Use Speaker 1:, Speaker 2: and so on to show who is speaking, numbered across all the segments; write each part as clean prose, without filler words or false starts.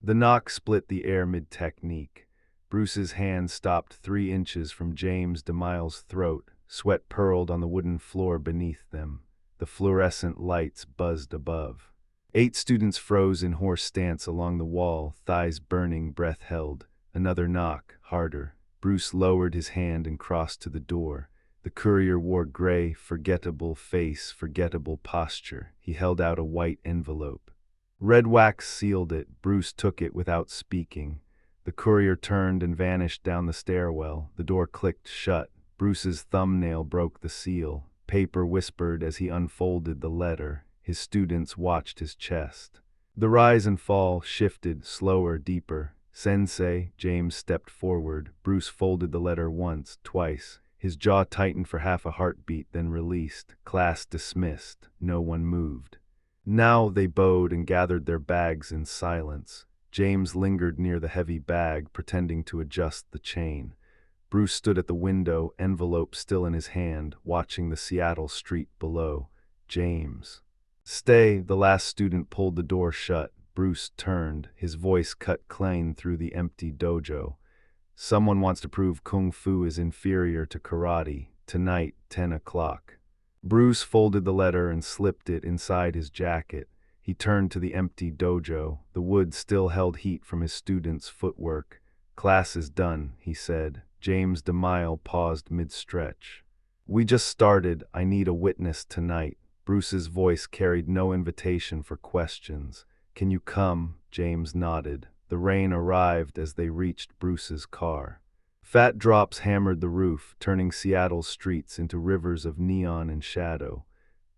Speaker 1: The knock split the air mid-technique. Bruce's hand stopped 3 inches from James DeMille's throat. Sweat purled on the wooden floor beneath them. The fluorescent lights buzzed above. 8 students froze in horse stance along the wall, thighs burning, breath held. Another knock, harder. Bruce lowered his hand and crossed to the door. The courier wore gray, forgettable face, forgettable posture. He held out a white envelope. Red wax sealed it. Bruce took it without speaking. The courier turned and vanished down the stairwell. The door clicked shut. Bruce's thumbnail broke the seal. Paper whispered as he unfolded the letter. His students watched his chest. The rise and fall shifted, slower, deeper. "Sensei," James stepped forward. Bruce folded the letter once, twice. His jaw tightened for half a heartbeat, then released. Class dismissed. No one moved. Now they bowed and gathered their bags in silence. James lingered near the heavy bag, pretending to adjust the chain. Bruce stood at the window, envelope still in his hand, watching the Seattle street below. "James." "Stay." The last student pulled the door shut. Bruce turned, his voice cut clean through the empty dojo. "Someone wants to prove Kung Fu is inferior to karate. Tonight, 10 o'clock. Bruce folded the letter and slipped it inside his jacket. He turned to the empty dojo. The wood still held heat from his students' footwork. "Class is done," he said. James DeMille paused mid-stretch. "We just started. I need a witness tonight." Bruce's voice carried no invitation for questions. "Can you come?" James nodded. The rain arrived as they reached Bruce's car. Fat drops hammered the roof, turning Seattle's streets into rivers of neon and shadow.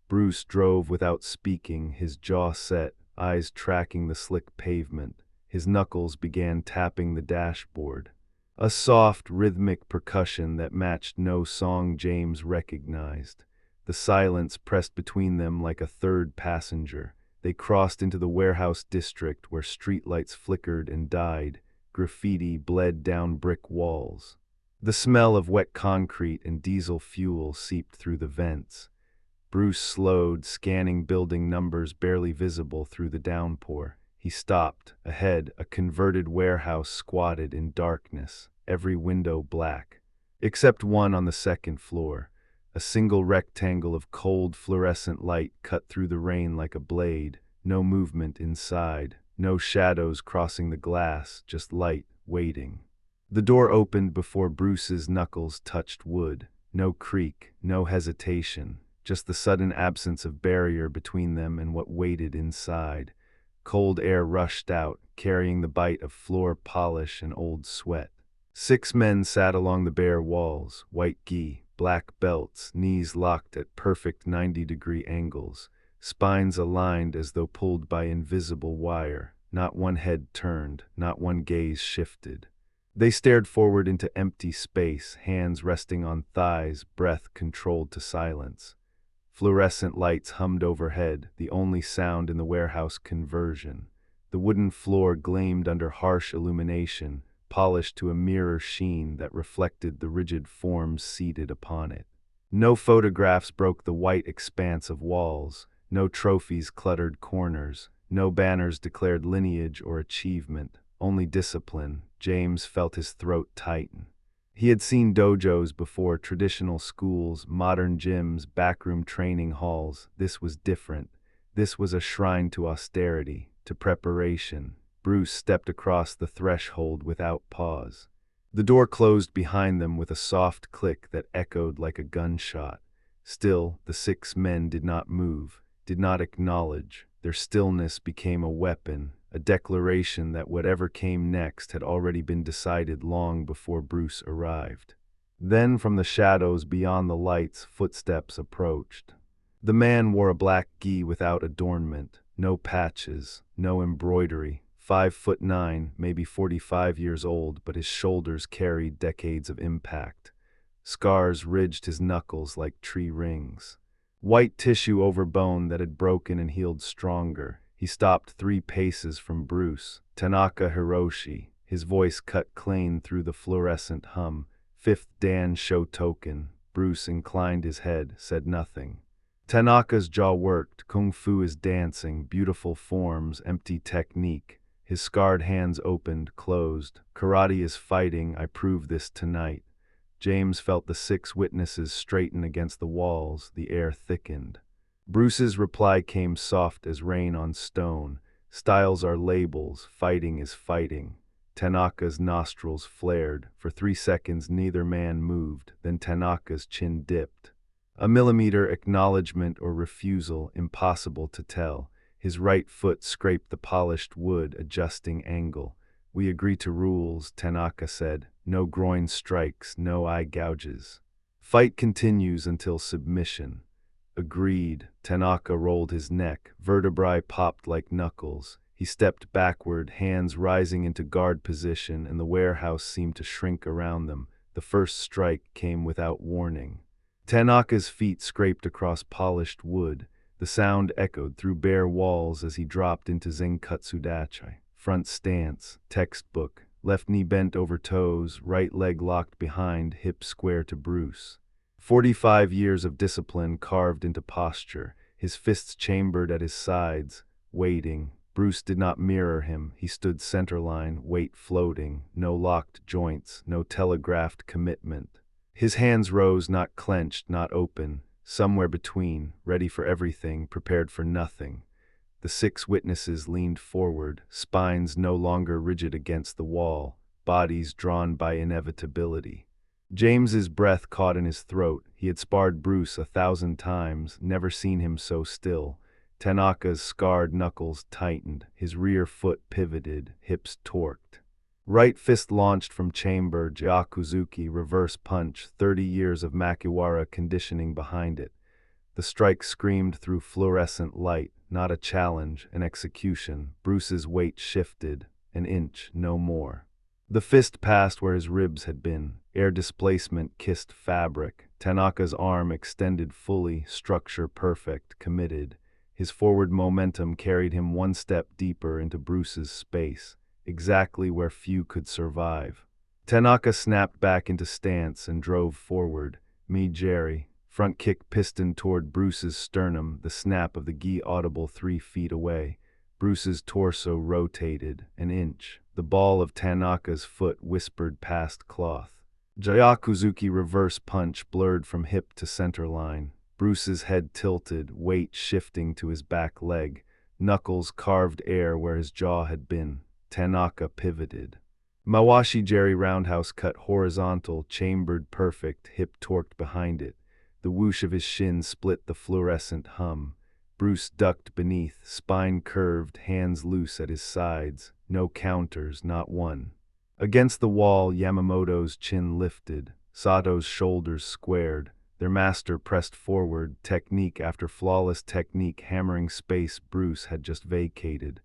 Speaker 1: Bruce drove without speaking, his jaw set, eyes tracking the slick pavement. His knuckles began tapping the dashboard. A soft, rhythmic percussion that matched no song James recognized. The silence pressed between them like a third passenger. They crossed into the warehouse district where streetlights flickered and died. Graffiti bled down brick walls. The smell of wet concrete and diesel fuel seeped through the vents. Bruce slowed, scanning building numbers barely visible through the downpour. He stopped. Ahead, a converted warehouse squatted in darkness, every window black, except one on the second floor. A single rectangle of cold fluorescent light cut through the rain like a blade. No movement inside, no shadows crossing the glass, just light, waiting. The door opened before Bruce's knuckles touched wood. No creak, no hesitation, just the sudden absence of barrier between them and what waited inside. Cold air rushed out, carrying the bite of floor polish and old sweat. 6 men sat along the bare walls, white gi, black belts, knees locked at perfect 90-degree angles, spines aligned as though pulled by invisible wire. Not one head turned, not one gaze shifted. They stared forward into empty space, hands resting on thighs, breath controlled to silence. Fluorescent lights hummed overhead, the only sound in the warehouse conversion. The wooden floor gleamed under harsh illumination, polished to a mirror sheen that reflected the rigid forms seated upon it. No photographs broke the white expanse of walls, no trophies cluttered corners, no banners declared lineage or achievement, only discipline. James felt his throat tighten. He had seen dojos before, traditional schools, modern gyms, backroom training halls. This was different. This was a shrine to austerity, to preparation. Bruce stepped across the threshold without pause. The door closed behind them with a soft click that echoed like a gunshot. Still, the 6 men did not move, did not acknowledge. Their stillness became a weapon, a declaration that whatever came next had already been decided long before Bruce arrived. Then from the shadows beyond the lights, footsteps approached. The man wore a black gi without adornment, no patches, no embroidery. 5'9", maybe 45 years old, but his shoulders carried decades of impact. Scars ridged his knuckles like tree rings. White tissue over bone that had broken and healed stronger. He stopped 3 paces from Bruce. "Tanaka Hiroshi." His voice cut clean through the fluorescent hum. "5th Dan Shotoken." Bruce inclined his head, said nothing. Tanaka's jaw worked. Kung Fu is dancing, beautiful forms, empty technique. His scarred hands opened, closed. Karate is fighting, I prove this tonight. James felt the 6 witnesses straighten against the walls, the air thickened. Bruce's reply came soft as rain on stone. Styles are labels, fighting is fighting. Tanaka's nostrils flared. For 3 seconds neither man moved, then Tanaka's chin dipped. A millimeter acknowledgement or refusal, impossible to tell. His right foot scraped the polished wood, adjusting angle. We agree to rules, Tanaka said. No groin strikes, no eye gouges. Fight continues until submission. Agreed. Tanaka rolled his neck. Vertebrae popped like knuckles. He stepped backward, hands rising into guard position, and the warehouse seemed to shrink around them. The first strike came without warning. Tanaka's feet scraped across polished wood. The sound echoed through bare walls as he dropped into Zenkatsudachi. Front stance, textbook, left knee bent over toes, right leg locked behind, hip square to Bruce. 45 years of discipline carved into posture, his fists chambered at his sides, waiting. Bruce did not mirror him. He stood centerline, weight floating, no locked joints, no telegraphed commitment. His hands rose, not clenched, not open, somewhere between, ready for everything, prepared for nothing. The 6 witnesses leaned forward, spines no longer rigid against the wall, bodies drawn by inevitability. James's breath caught in his throat. He had sparred Bruce 1,000 times, never seen him so still. Tanaka's scarred knuckles tightened, his rear foot pivoted, hips torqued. Right fist launched from chamber, Gyakuzuki, reverse punch, 30 years of Makiwara conditioning behind it. The strike screamed through fluorescent light, not a challenge, an execution. Bruce's weight shifted, an inch, no more. The fist passed where his ribs had been. Air displacement kissed fabric. Tanaka's arm extended fully, structure perfect, committed. His forward momentum carried him 1 step deeper into Bruce's space, exactly where few could survive. Tanaka snapped back into stance and drove forward. Jerry. Front kick piston toward Bruce's sternum, the snap of the gi audible 3 feet away. Bruce's torso rotated, an inch. The ball of Tanaka's foot whispered past cloth. Gyakuzuki reverse punch blurred from hip to center line. Bruce's head tilted, weight shifting to his back leg. Knuckles carved air where his jaw had been. Tanaka pivoted. Mawashi Jerry roundhouse cut horizontal, chambered perfect, hip torqued behind it. The whoosh of his shin split the fluorescent hum. Bruce ducked beneath, spine curved, hands loose at his sides. No counters, not one. Against the wall, Yamamoto's chin lifted. Sato's shoulders squared. Their master pressed forward, technique after flawless technique hammering space Bruce had just vacated.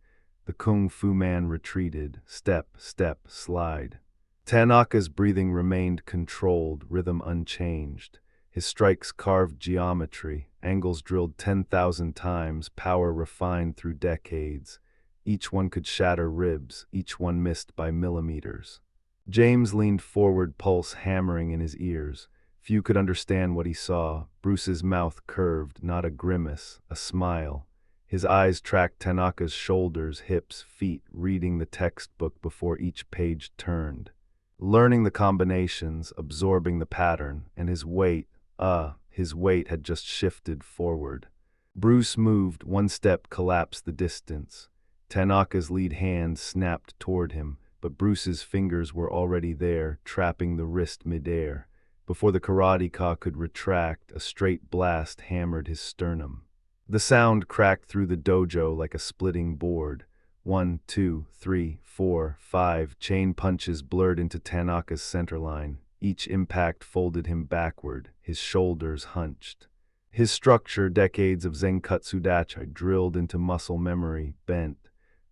Speaker 1: The Kung Fu man retreated, step, step, slide. Tanaka's breathing remained controlled, rhythm unchanged. His strikes carved geometry, angles drilled 10,000 times, power refined through decades. Each one could shatter ribs, each one missed by millimeters. James leaned forward, pulse hammering in his ears. Few could understand what he saw. Bruce's mouth curved, not a grimace, a smile. His eyes tracked Tanaka's shoulders, hips, feet, reading the textbook before each page turned. Learning the combinations, absorbing the pattern, and his weight had just shifted forward. Bruce moved, 1 step collapsed the distance. Tanaka's lead hand snapped toward him, but Bruce's fingers were already there, trapping the wrist midair. Before the karateka could retract, a straight blast hammered his sternum. The sound cracked through the dojo like a splitting board. 1, 2, 3, 4, 5 chain punches blurred into Tanaka's centerline. Each impact folded him backward, his shoulders hunched. His structure, decades of Zenkatsudachi drilled into muscle memory, bent.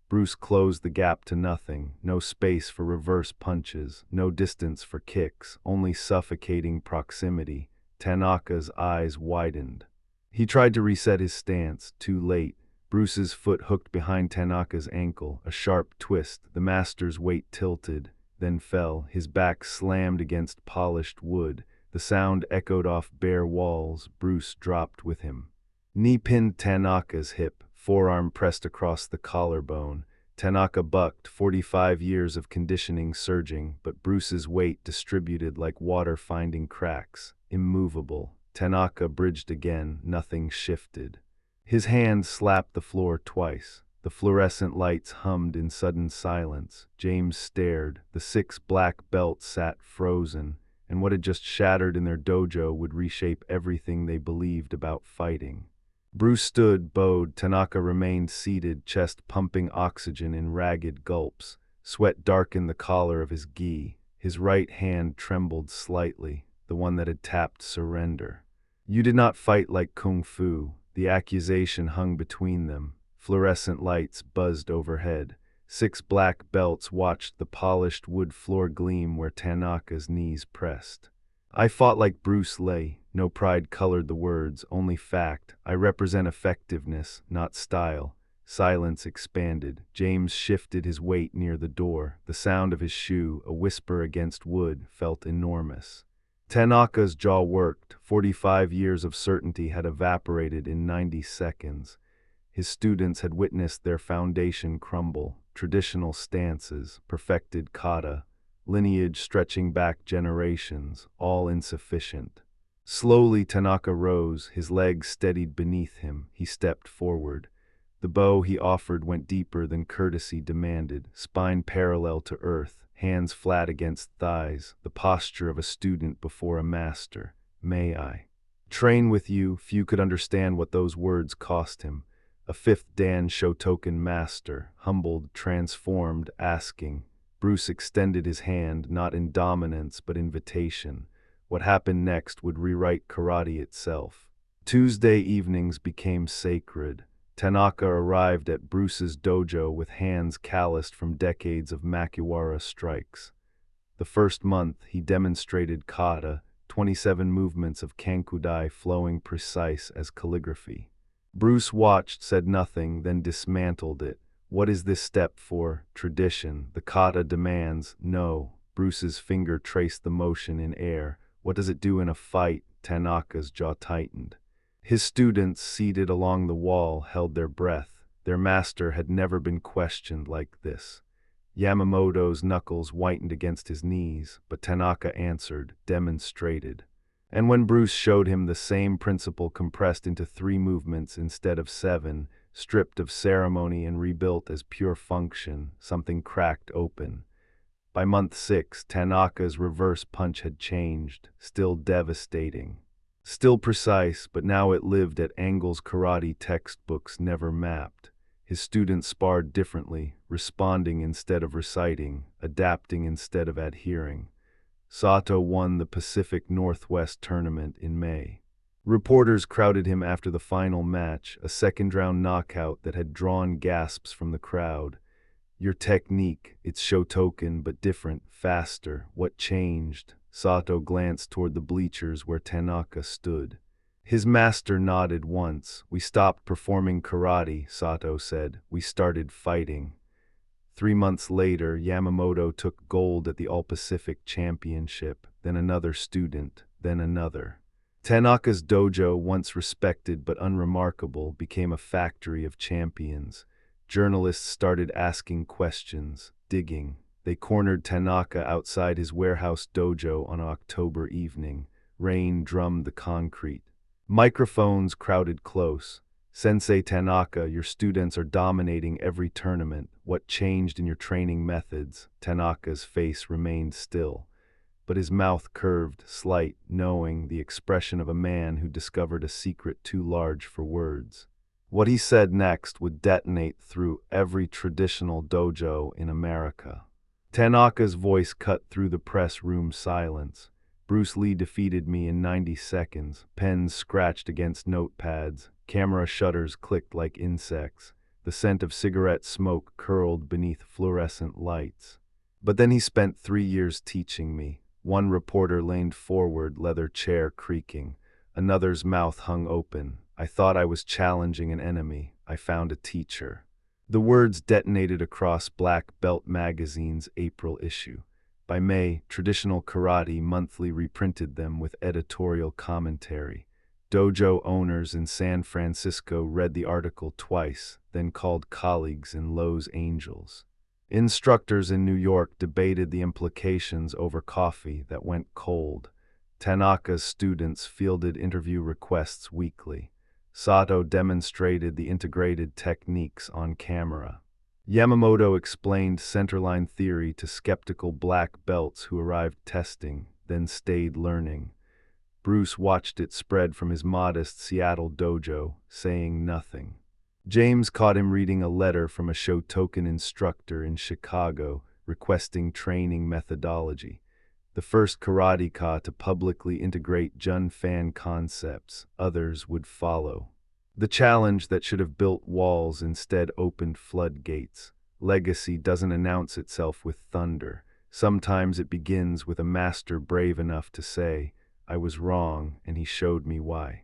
Speaker 1: Bruce closed the gap to nothing, no space for reverse punches, no distance for kicks, only suffocating proximity. Tanaka's eyes widened. He tried to reset his stance, too late. Bruce's foot hooked behind Tanaka's ankle, a sharp twist, the master's weight tilted, then fell, his back slammed against polished wood. The sound echoed off bare walls. Bruce dropped with him. Knee pinned Tanaka's hip, forearm pressed across the collarbone. Tanaka bucked, 45 years of conditioning surging, but Bruce's weight distributed like water finding cracks, immovable. Tanaka bridged again, nothing shifted. His hand slapped the floor twice. The fluorescent lights hummed in sudden silence. James stared. The 6 black belts sat frozen, and what had just shattered in their dojo would reshape everything they believed about fighting. Bruce stood, bowed. Tanaka remained seated, chest pumping oxygen in ragged gulps. Sweat darkened the collar of his gi. His right hand trembled slightly, the one that had tapped surrender. "You did not fight like kung fu." The accusation hung between them. Fluorescent lights buzzed overhead. 6 black belts watched the polished wood floor gleam where Tanaka's knees pressed. "I fought like Bruce Lee." No pride colored the words, only fact. "I represent effectiveness, not style." Silence expanded. James shifted his weight near the door. The sound of his shoe, a whisper against wood, felt enormous. Tanaka's jaw worked. 45 years of certainty had evaporated in 90 seconds. His students had witnessed their foundation crumble. Traditional stances, perfected kata, lineage stretching back generations, all insufficient. Slowly Tanaka rose, his legs steadied beneath him. He stepped forward. The bow he offered went deeper than courtesy demanded, spine parallel to earth, hands flat against thighs, the posture of a student before a master. "May I train with you?" Few could understand what those words cost him. A 5th Dan Shotokan master, humbled, transformed, asking. Bruce extended his hand, not in dominance but invitation. What happened next would rewrite karate itself. Tuesday evenings became sacred. Tanaka arrived at Bruce's dojo with hands calloused from decades of Makiwara strikes. The first month, he demonstrated kata, 27 movements of kankudai flowing precise as calligraphy. Bruce watched, said nothing, then dismantled it. "What is this step for?" "Tradition. The kata demands." "No." Bruce's finger traced the motion in air. "What does it do in a fight?" Tanaka's jaw tightened. His students, seated along the wall, held their breath. Their master had never been questioned like this. Yamamoto's knuckles whitened against his knees, but Tanaka answered, demonstrated. And when Bruce showed him the same principle compressed into 3 movements instead of 7, stripped of ceremony and rebuilt as pure function, something cracked open. By month 6, Tanaka's reverse punch had changed, still devastating. Still precise, but now it lived at angles karate textbooks never mapped. His students sparred differently, responding instead of reciting, adapting instead of adhering. Sato won the Pacific Northwest tournament in May. Reporters crowded him after the final match, a second-round knockout that had drawn gasps from the crowd. "Your technique, it's Shotokan but different, faster. What changed?" Sato glanced toward the bleachers where Tanaka stood. His master nodded once. "We stopped performing karate," Sato said. "We started fighting." 3 months later, Yamamoto took gold at the All-Pacific Championship, then another student, then another. Tanaka's dojo, once respected but unremarkable, became a factory of champions. Journalists started asking questions, digging. They cornered Tanaka outside his warehouse dojo on an October evening. Rain drummed the concrete. Microphones crowded close. "Sensei Tanaka, your students are dominating every tournament. What changed in your training methods?" Tanaka's face remained still, but his mouth curved, slight, knowing, the expression of a man who discovered a secret too large for words. What he said next would detonate through every traditional dojo in America. Tanaka's voice cut through the press room silence. "Bruce Lee defeated me in 90 seconds. Pens scratched against notepads. Camera shutters clicked like insects. The scent of cigarette smoke curled beneath fluorescent lights. But then he spent 3 years teaching me." One reporter leaned forward, leather chair creaking. Another's mouth hung open. "I thought I was challenging an enemy. I found a teacher." The words detonated across Black Belt magazine's April issue. By May, Traditional Karate Monthly reprinted them with editorial commentary. Dojo owners in San Francisco read the article twice, then called colleagues in Los Angeles. Instructors in New York debated the implications over coffee that went cold. Tanaka's students fielded interview requests weekly. Sato demonstrated the integrated techniques on camera. Yamamoto explained centerline theory to skeptical black belts who arrived testing, then stayed learning. Bruce watched it spread from his modest Seattle dojo, saying nothing. James caught him reading a letter from a Shotokan instructor in Chicago requesting training methodology, the first karateka to publicly integrate Jun-fan concepts. Others would follow. The challenge that should have built walls instead opened floodgates. Legacy doesn't announce itself with thunder. Sometimes it begins with a master brave enough to say, "I was wrong, and he showed me why."